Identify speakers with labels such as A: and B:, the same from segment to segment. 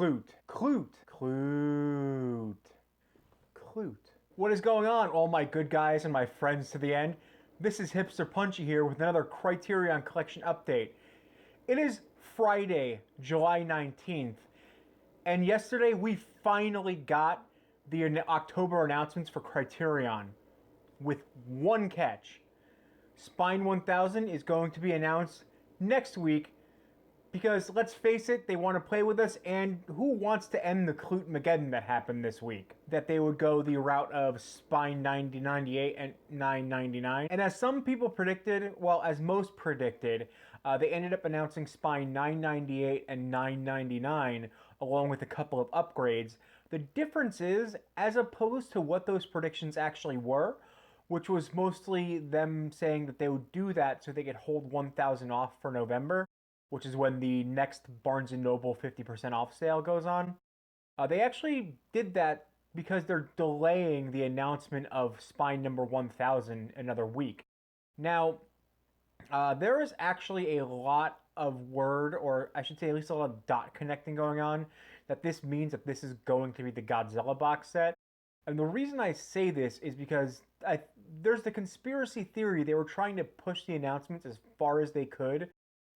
A: Klute. What is going on, all my good guys and my friends to the end? This is Hipster Punchy here with another Criterion Collection update. It is Friday, July 19th, and yesterday we finally got the October announcements for Criterion, with one catch. Spine 1000 is going to be announced next week, because let's face it, they want to play with us, and who wants to end the Klute-mageddon that happened this week? That they would go the route of Spine 998 and 999. And as some people predicted, well, as most predicted, they ended up announcing Spine 998 and 999 along with a couple of upgrades. The difference is, as opposed to what those predictions actually were, which was mostly them saying that they would do that so they could hold 1000 off for November, which is when the next Barnes & Noble 50% off sale goes on. They actually did that because they're delaying the announcement of Spine number 1000 another week. Now, there is actually a lot of word, or I should say at least a lot of dot connecting going on, that this means that this is going to be the Godzilla box set. And the reason I say this is because there's the conspiracy theory they were trying to push the announcements as far as they could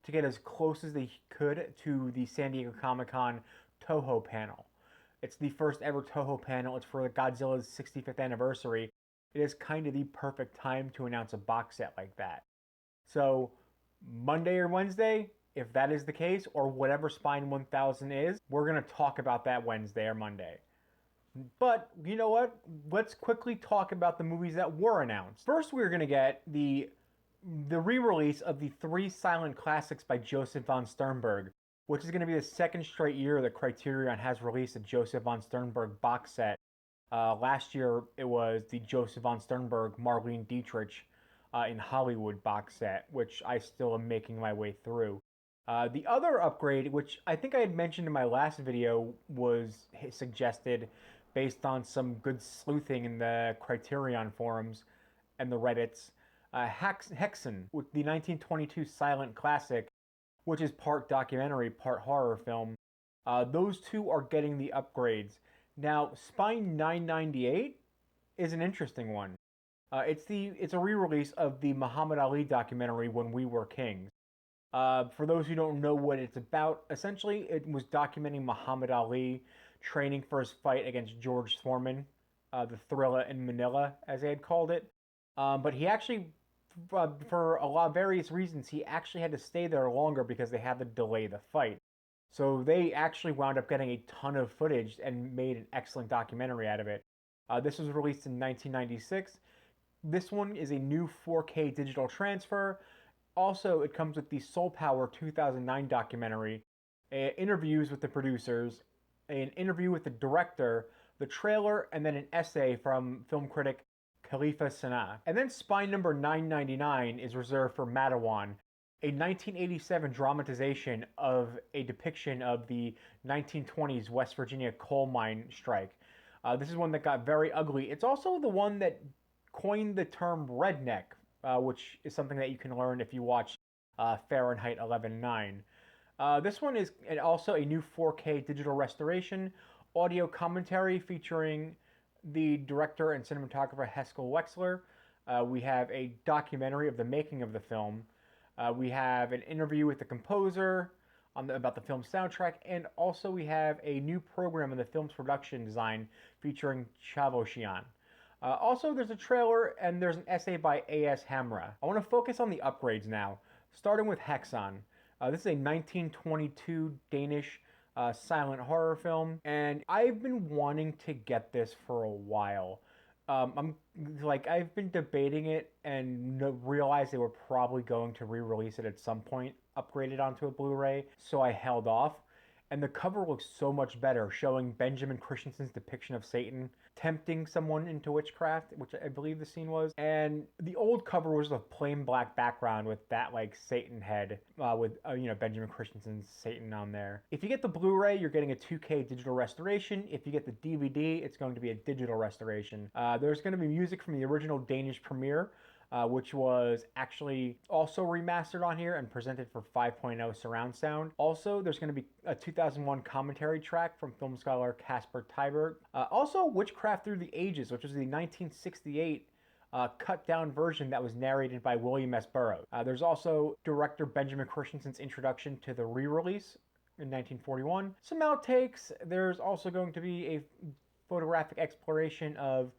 A: to get as close as they could to the San Diego Comic-Con Toho panel. It's the first ever Toho panel. It's for Godzilla's 65th anniversary. It is kind of the perfect time to announce a box set like that. So Monday or Wednesday, if that is the case, or whatever Spine 1000 is, we're going to talk about that Wednesday or Monday. But you know what? Let's quickly talk about the movies that were announced. First, we're going to get the re-release of the 3 silent classics by Joseph von Sternberg, which is going to be the second straight year that Criterion has released a Joseph von Sternberg box set. Last year, it was the Joseph von Sternberg Marlene Dietrich in Hollywood box set, which I still am making my way through. The other upgrade, which I think I had mentioned in my last video, was suggested based on some good sleuthing in the Criterion forums and the Reddits. Hexen, with the 1922 silent classic, which is part documentary, part horror film. Those two are getting the upgrades. Now, Spine 998 is an interesting one. It's a re-release of the Muhammad Ali documentary, When We Were Kings. For those who don't know what it's about, essentially it was documenting Muhammad Ali training for his fight against George Foreman, the Thrilla in Manila, as they had called it. But he actually, for a lot of various reasons, he actually had to stay there longer because they had to delay the fight. So they actually wound up getting a ton of footage and made an excellent documentary out of it. This was released in 1996. This one is a new 4K digital transfer. Also, it comes with the Soul Power 2009 documentary, interviews with the producers, an interview with the director, the trailer, and then an essay from film critic Khalifa Sana. And then Spine number 999 is reserved for Matawan, a 1987 dramatization of a depiction of the 1920s West Virginia coal mine strike. This is one that got very ugly. It's also the one that coined the term redneck, which is something that you can learn if you watch Fahrenheit 11/9. This one is also a new 4K digital restoration, audio commentary featuring the director and cinematographer Haskell Wexler. We have a documentary of the making of the film. We have an interview with the composer about the film's soundtrack, and also we have a new program on the film's production design featuring Chavoshian. Also, there's a trailer and there's an essay by A.S. Hamra. I want to focus on the upgrades now, starting with Hexen. This is a 1922 Danish silent horror film, and I've been wanting to get this for a while. I've been debating it and realized they were probably going to re-release it at some point, upgraded onto a Blu-ray, so I held off. And the cover looks so much better, showing Benjamin Christensen's depiction of Satan tempting someone into witchcraft, which I believe the scene was. And the old cover was a plain black background with that Satan head with Benjamin Christensen's Satan on there. If you get the Blu-ray, you're getting a 2K digital restoration. If you get the DVD, it's going to be a digital restoration. There's going to be music from the original Danish premiere. which was actually also remastered on here and presented for 5.0 surround sound. Also, there's going to be a 2001 commentary track from film scholar Casper Tyberg. Also, Witchcraft Through the Ages, which was the 1968 cut down version that was narrated by William S. Burroughs. There's also director Benjamin Christensen's introduction to the re-release in 1941. Some outtakes. There's also going to be a photographic exploration of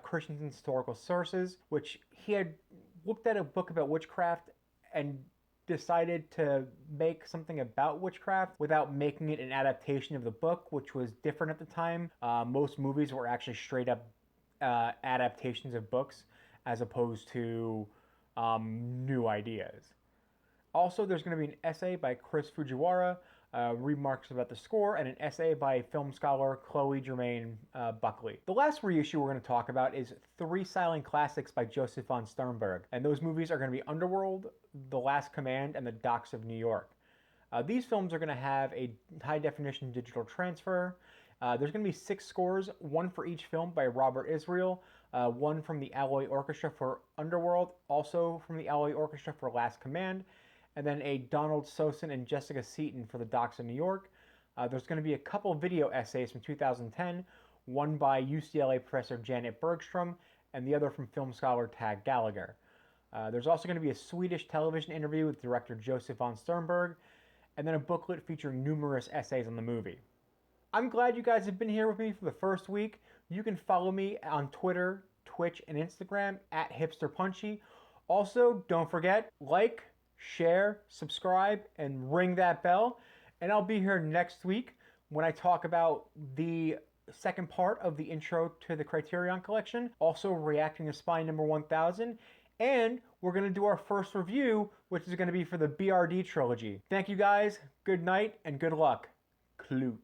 A: Christensen's historical sources, which he had looked at a book about witchcraft and decided to make something about witchcraft without making it an adaptation of the book, which was different at the time. Most movies were actually straight up adaptations of books as opposed to new ideas. Also, there's going to be an essay by Chris Fujiwara, remarks about the score, and an essay by film scholar Chloe Germain Buckley. The last reissue we're going to talk about is three silent classics by Joseph von Sternberg, and those movies are going to be Underworld, The Last Command, and The Docks of New York. These films are going to have a high-definition digital transfer. There's going to be 6 scores, one for each film by Robert Israel, one from the Alloy Orchestra for Underworld, also from the Alloy Orchestra for Last Command, and then a Donald Sosin and Jessica Seaton for The Docks of New York. There's going to be a couple video essays from 2010, one by UCLA professor Janet Bergstrom, and the other from film scholar Tag Gallagher. There's also going to be a Swedish television interview with director Joseph von Sternberg, and then a booklet featuring numerous essays on the movie. I'm glad you guys have been here with me for the first week. You can follow me on Twitter, Twitch, and Instagram at HipsterPunchy. Also, don't forget, like, share, subscribe, and ring that bell. And I'll be here next week when I talk about the second part of the intro to the Criterion Collection, also reacting to Spy number 1000, and we're going to do our first review, which is going to be for the BRD trilogy. Thank you guys, good night, and good luck. Klute.